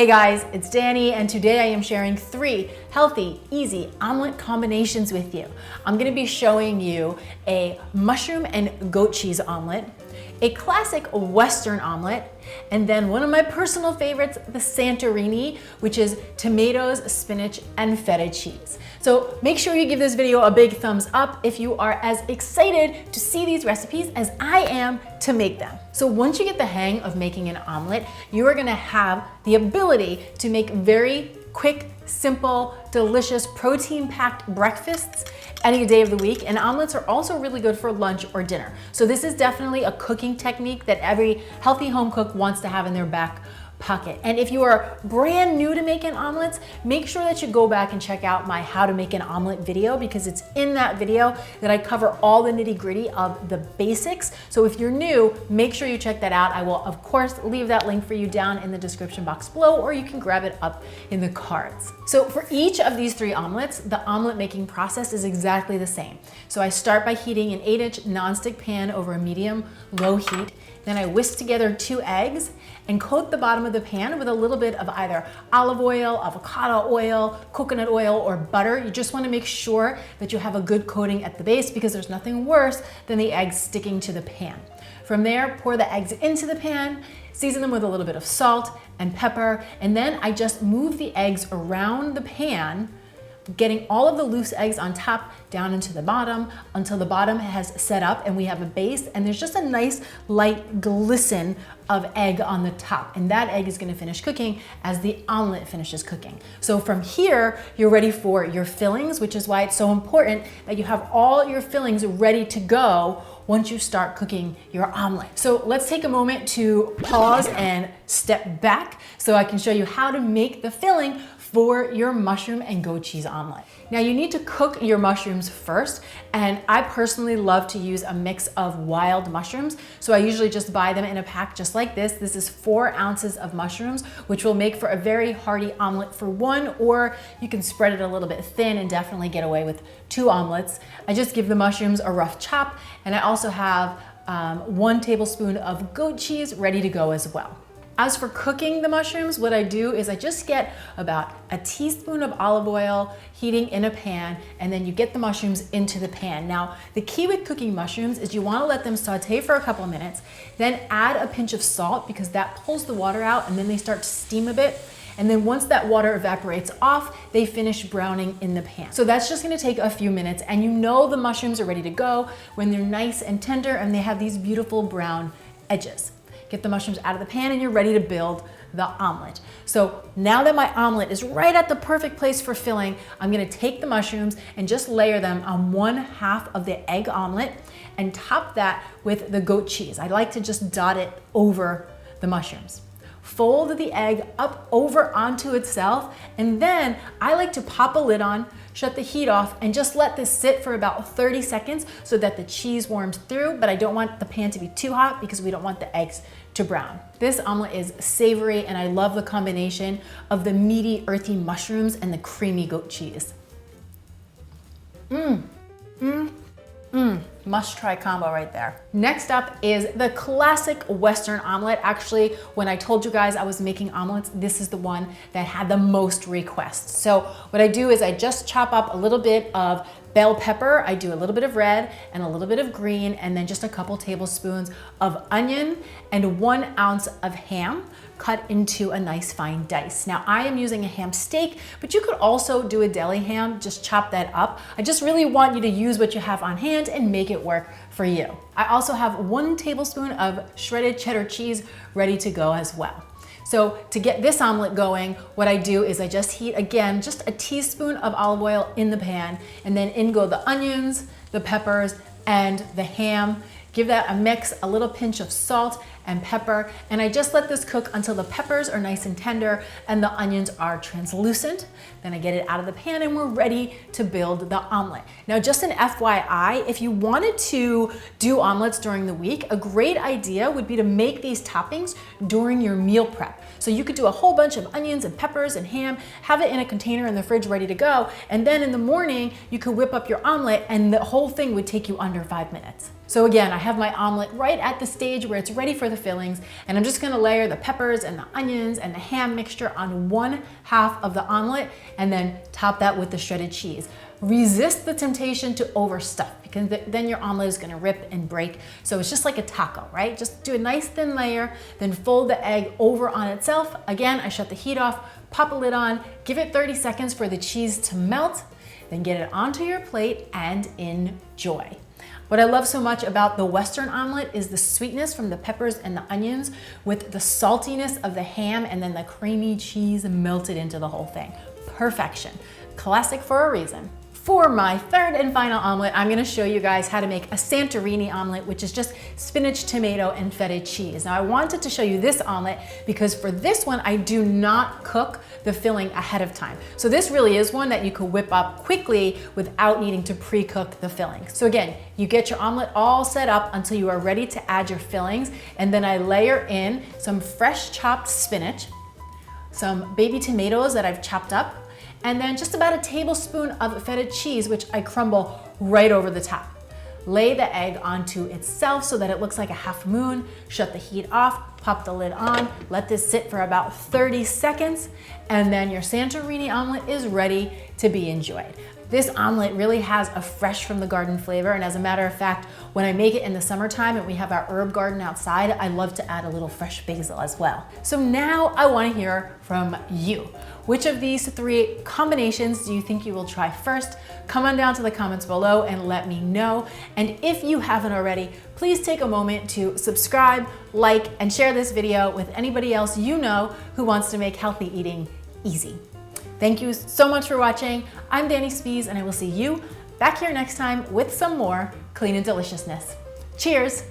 Hey guys, it's Danny, and today I am sharing 3 healthy, easy omelet combinations with you. I'm gonna be showing you a mushroom and goat cheese omelet, a classic Western omelet, and then one of my personal favorites, the Santorini, which is tomatoes, spinach, and feta cheese. So make sure you give this video a big thumbs up if you are as excited to see these recipes as I am to make them. So once you get the hang of making an omelet, you are gonna have the ability to make very quick, simple, delicious, protein-packed breakfasts any day of the week, and omelets are also really good for lunch or dinner. So this is definitely a cooking technique that every healthy home cook wants to have in their back pocket. And if you are brand new to making omelets, make sure that you go back and check out my how to make an omelet video, because it's in that video that I cover all the nitty-gritty of the basics. So if you're new, make sure you check that out. I will of course leave that link for you down in the description box below, or you can grab it up in the cards. So for each of these 3 omelets, the omelet making process is exactly the same. So I start by heating an 8-inch nonstick pan over a medium-low heat. Then I whisk together 2 eggs and coat the bottom of the pan with a little bit of either olive oil, avocado oil, coconut oil, or butter. You just want to make sure that you have a good coating at the base, because there's nothing worse than the eggs sticking to the pan. From there, pour the eggs into the pan, season them with a little bit of salt and pepper, and then I just move the eggs around the pan, getting all of the loose eggs on top down into the bottom until the bottom has set up and we have a base, and there's just a nice light glisten of egg on the top, and that egg is going to finish cooking as the omelet finishes cooking. So from here, you're ready for your fillings, which is why it's so important that you have all your fillings ready to go once you start cooking your omelet. So let's take a moment to pause and step back so I can show you how to make the filling for your mushroom and goat cheese omelet. Now you need to cook your mushrooms first, and I personally love to use a mix of wild mushrooms. So I usually just buy them in a pack just like this. This is 4 ounces of mushrooms, which will make for a very hearty omelet for 1, or you can spread it a little bit thin and definitely get away with 2 omelets. I just give the mushrooms a rough chop, and I also have 1 tablespoon of goat cheese ready to go as well. As for cooking the mushrooms, what I do is I just get about a teaspoon of olive oil heating in a pan, and then you get the mushrooms into the pan. Now, the key with cooking mushrooms is you want to let them saute for a couple of minutes, then add a pinch of salt, because that pulls the water out and then they start to steam a bit. And then once that water evaporates off, they finish browning in the pan. So that's just gonna take a few minutes, and you know the mushrooms are ready to go when they're nice and tender and they have these beautiful brown edges. Get the mushrooms out of the pan and you're ready to build the omelet. So now that my omelet is right at the perfect place for filling, I'm gonna take the mushrooms and just layer them on 1/2 of the egg omelet and top that with the goat cheese. I like to just dot it over the mushrooms. Fold the egg up over onto itself, and then I like to pop a lid on, shut the heat off, and just let this sit for about 30 seconds so that the cheese warms through, but I don't want the pan to be too hot because we don't want the eggs to brown. This omelet is savory, and I love the combination of the meaty, earthy mushrooms and the creamy goat cheese. Must try combo right there. Next up is the classic Western omelet. Actually, when I told you guys I was making omelets, this is the one that had the most requests. So what I do is I just chop up a little bit of bell pepper. I do a little bit of red and a little bit of green, and then just a couple tablespoons of onion and 1 ounce of ham cut into a nice fine dice. Now I am using a ham steak, but you could also do a deli ham, just chop that up. I just really want you to use what you have on hand and make it work for you. I also have 1 tablespoon of shredded cheddar cheese ready to go as well. So to get this omelet going, what I do is I just heat, again, just a teaspoon of olive oil in the pan, and then in go the onions, the peppers, and the ham. Give that a mix, a little pinch of salt and pepper, and I just let this cook until the peppers are nice and tender and the onions are translucent. Then I get it out of the pan and we're ready to build the omelet. Now, just an FYI, if you wanted to do omelets during the week, a great idea would be to make these toppings during your meal prep. So you could do a whole bunch of onions and peppers and ham, have it in a container in the fridge ready to go, and then in the morning you could whip up your omelet and the whole thing would take you under 5 minutes. So again, I have my omelet right at the stage where it's ready for the fillings, and I'm just gonna layer the peppers and the onions and the ham mixture on one half of the omelet and then top that with the shredded cheese. Resist the temptation to overstuff because then your omelet is gonna rip and break. So it's just like a taco, right? Just do a nice thin layer, then fold the egg over on itself. Again, I shut the heat off, pop a lid on, give it 30 seconds for the cheese to melt, then get it onto your plate and enjoy. What I love so much about the Western omelet is the sweetness from the peppers and the onions with the saltiness of the ham and then the creamy cheese melted into the whole thing. Perfection. Classic for a reason. For my third and final omelet, I'm gonna show you guys how to make a Santorini omelet, which is just spinach, tomato, and feta cheese. Now I wanted to show you this omelet because for this one, I do not cook the filling ahead of time. So this really is one that you could whip up quickly without needing to pre-cook the filling. So again, you get your omelet all set up until you are ready to add your fillings, and then I layer in some fresh chopped spinach, some baby tomatoes that I've chopped up, and then just about a tablespoon of feta cheese, which I crumble right over the top. Lay the egg onto itself so that it looks like a half moon, shut the heat off, pop the lid on, let this sit for about 30 seconds, and then your Santorini omelet is ready to be enjoyed. This omelet really has a fresh from the garden flavor, and as a matter of fact, when I make it in the summertime and we have our herb garden outside, I love to add a little fresh basil as well. So now I want to hear from you. Which of these three combinations do you think you will try first? Come on down to the comments below and let me know. And if you haven't already, please take a moment to subscribe, like, and share this video with anybody else you know who wants to make healthy eating easy. Thank you so much for watching. I'm Danny Spies, and I will see you back here next time with some more clean and deliciousness. Cheers!